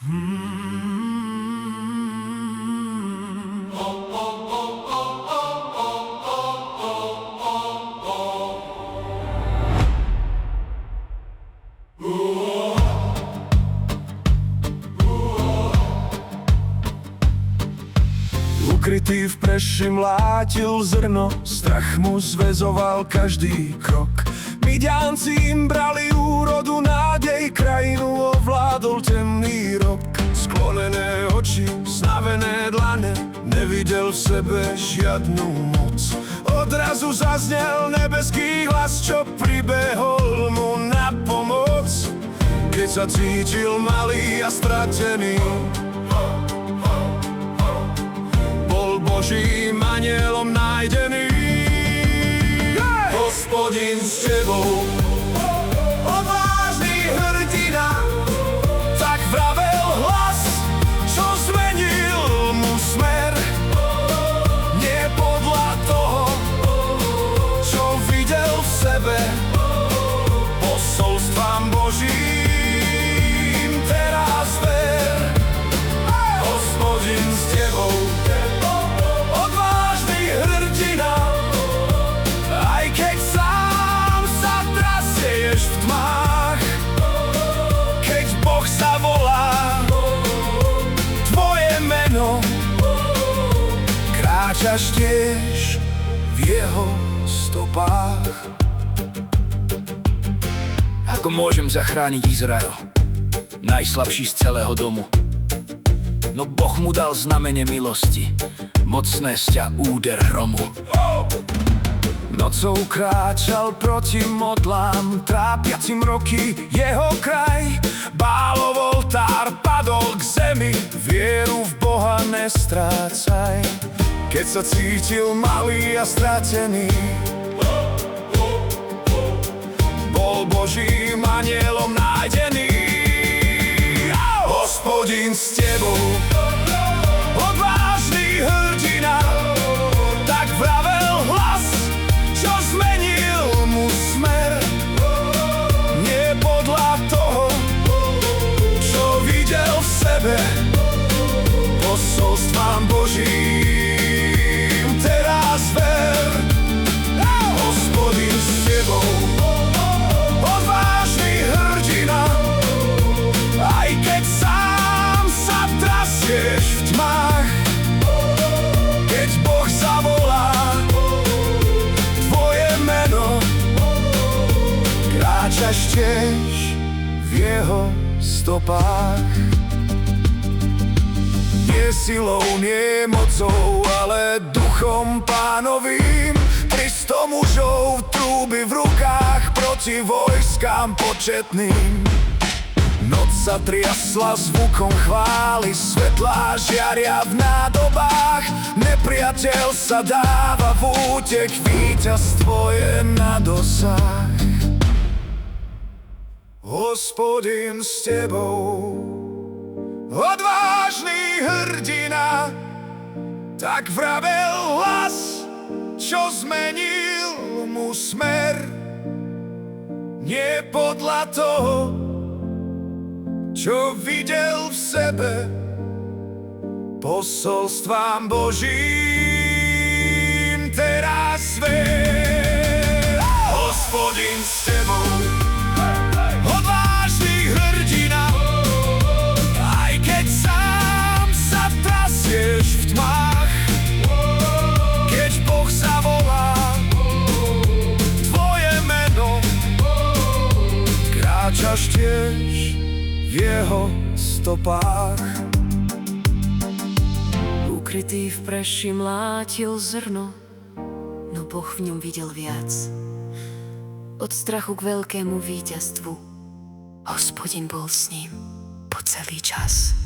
Ukrytý v preši mlátil zrno, strach mu zväzoval každý krok. Midianci im brali úrodu, nádej, krajinu ovládol temný rok. Sklonené oči, snavené dlane, nevidel v sebe žiadnu moc. Odrazu zaznel nebeský hlas, čo pribehol mu na pomoc. Keď sa cítil malý a stratený, Božím anielom nájdený. Hospodin s tebou, odvážny hrdina, tak vravel hlas, čo zmenil mu smer. Nie podľa toho, čo videl v sebe, posolstvám Božím teraz ver. Hospodin s tebou, kráčaš tiež v jeho stopách. Ako môžem zachrániť Izrael, najslabší z celého domu? No Boh mu dal znamenie milosti, mocné sťa úder hromu. Nocou kráčal proti modlám, trápiacim roky jeho kraj. Bálov oltár padol k zemi, vieru v Boha nestrácaj. Keď sa cítil malý a stratený, bol Božím anielom nájdený. Hospodin s tebou, odvážny hrdina, tak vravel hlas, čo zmenil mu smer. Nie podľa toho, čo videl v sebe, posolstvám Božím teraz ver. Hospodin s tebou, odvážny hrdina, aj keď sám sa trasieš v tmách. Keď Boh zavolá tvoje meno, kráčaš tiež v jeho stopách. Nie silou, nie mocou, ale duchom Pánovým. 300 mužov, trúby v rukách, proti vojskám početným. Noc sa triasla zvukom chvály, svetlá žiaria v nádobách. Nepriateľ sa dáva v útek, víťazstvo je na dosah. Hospodin s tebou, odvážny hrdina, tak vravel hlas, čo zmenil mu smer. Nie podľa toho, čo videl v sebe, posolstvám Božím teraz ver. Hospodin s tebou, odvážny hrdina, aj keď sám sa trasieš v tmách. Keď Boh zavolá tvoje meno, kráčaš tiež v jeho stopách. Ukrytý v preši mlátil zrno, no Boh v ňom videl viac. Od strachu k veľkému víťazstvu Hospodin bol s ním po celý čas.